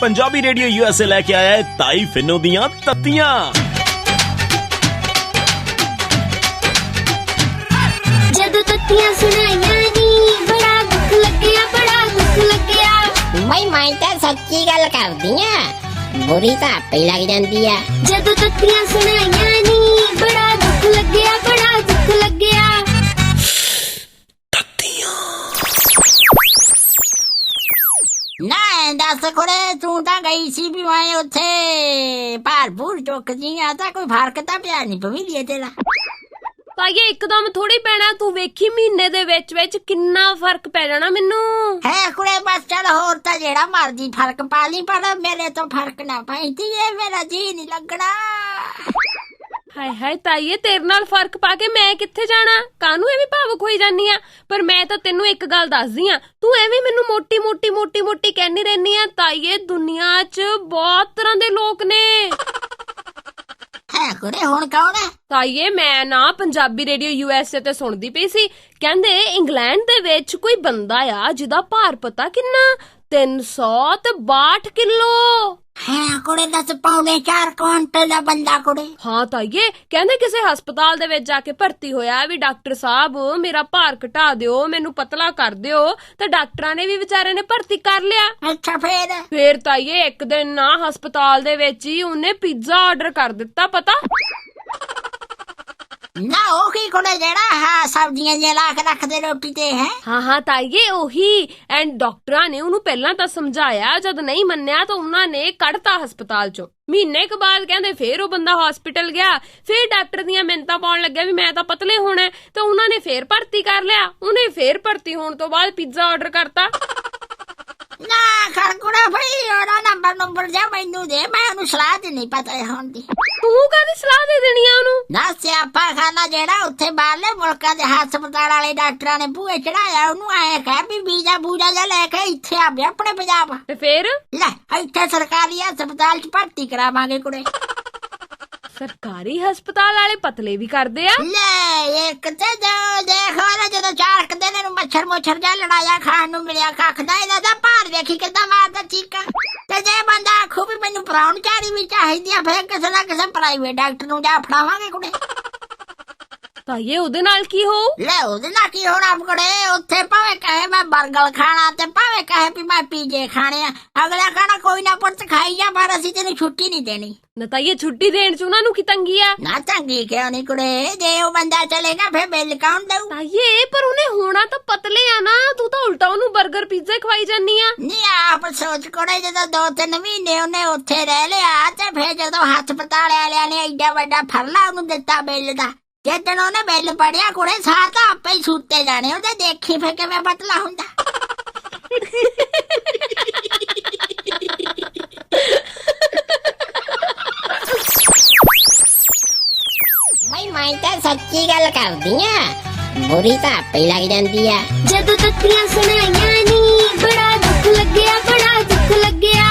Punjabi radio USA लेके आया है ताई फिनो दियां तत्तियां। जदों तत्तियां सुनाइयां नी बड़ा दुख लग्या, बड़ा दुख लग्या। मैं तो सच्ची गल करदी आ, बुरी तो आपे लग जांदी आ। जदों तत्तियां सुनाइयां नी बड़ा दुख लग्या, बड़ा दुख लग्या। ना दस कुड़े तू तो गई सी भी मैं उत्थे भारपूर चुक जी आ, तां कोई फर्क तां पिया नहीं पवी तेरा। ताइये एकदम थोड़ी पैना, तू वेखी महीने दे विच किन्ना फर्क पै जाना मैनू। है कुड़े बस चल होर तां जेड़ा मर्जी फर्क पा ली, पर मेरे तो फर्क ना पैंदी, मेरा जी नहीं लगना। हाय हाय ताइये, तेरे नाल फर्क पा के मैं कित्थे जाना? कानू एवें भावुक होई जानी आ? पर मैं तो तेनू एक गल दसदी आ, तू एवें मैनू मोटी मोटी मोटी मोटी कहनी रहनी आ। ताइये दुनिया च बहुत तरह दे लोग ने। है कुड़े हुण कौन है? ताइये मैं ना पंजाबी रेडियो यूएसए ते सुनदी पई सी, कहंदे इंग्लैंड दे विच कोई बंदा आ जिदा भार पता किन्ना, 362 किलो। है कुड़े दस पौने 4 क्विंटल दा बंदा कुड़े। हाँ ताइये, कहंदे किसे हस्पताल दे विच जाके भर्ती होया भी, डॉक्टर साहब मेरा भार घटा दिओ, मैनू पतला कर दिओ, ते डॉक्टरां ने भी बेचारे ने भर्ती कर लिया। अच्छा फिर ताइये एक दिन ना हस्पताल दे विच ही उन्हें पिज्जा ऑर्डर कर दिता, पता ना ओ की कुड़े जेड़ा हाँ सब्जियां जे ला के रख दे रोटी ते है। हाँ ताइये ओही। एंड डॉक्टरां ने उन्हें पहला तो समझाया, जद नहीं मन्निया तो उन्होंने कढ़ता हस्पताल चो। महीने के बाद कहंदे फिर वो बंदा हॉस्पिटल गया, फिर डॉक्टर दियां मिन्नतां पाउण लग्या भी मैं तो पतले होना, तो उन्होंने फिर भर्ती कर लिया। उन्हें फिर भर्ती होने तो बाद पिज्जा ऑर्डर करता। ना कर कुड़ा भाई ओरा नंबर जा मैनू दे, मैं उन्हें सलाह दी नहीं पता होण दी। तू कादी सलाह दे देनी आ उन्हें? ना सियापा खाना जेड़ा उत्थे बाहरले मुल्कां दे हस्पताल वाले डॉक्टरां ने भूए चढ़ाया, उन्हें आए कह भी वीजा बूजा जा लेके इत्थे आवे अपने पंजाब। ते फिर ले इत्थे सरकारी हस्पताल च भर्ती करावांगे कुड़े। सरकारी हस्पताल वाले पतले भी करदे आ। ले एक ते देखो ना जदों 4 दिन मच्छर मुच्छर जा लड़ाया खाण नूं मिलिया कख ना, इहदा तां भार वेखी किद्दां मारदा चीका। ते जे बंदा आखू भी मैनू प्राहुणचारी भी चाहीदी आ, फिर किसे ना किसे प्राइवेट डॉक्टर नूं जा फड़ावांगे कुड़े। ताइये उहदे नाल की हो? ले उहदे नाल की होना कुड़े, उत्थे भावें कहे मैं बर्गर खाना ते भावें कहे भी मैं पीजे खाने आ, अगला कहना कोई ना पुੱਤ खाई जा, पर असीं तैनूं छुट्टी नहीं देनी। ना ताइये छुट्टी देण च उन्हां नूं की तंगी आ? ना तंगी क्यों नहीं कुड़े, जे वो बंदा चलेगा फिर बिल कौन दऊ? ताइये पर उन्हें होना तो पतले आ ना, तू तो उल्टा उन्हें बर्गर पिज्जा खवाई जानी आ। नहीं आप सोच कुड़े, जदों 2-3 महीने उन्हें उत्थे रह लिया, ते फिर जदों हस्पताल वालियां ने एडा वड्डा फरला उन्हें दिता बिल दा, जिदन उन्हें बिल पड़िया कुड़े सार तो आपे ही सूते जाने, उहदे देखी फिर किवें पतला हुंदा। मैं तो सच्ची गल करदी आ, बुरी तो आपे लग जांदी आ। जदों तत्तियां सुनाइयां नी बड़ा दुख लग्या, बड़ा दुख लग्या।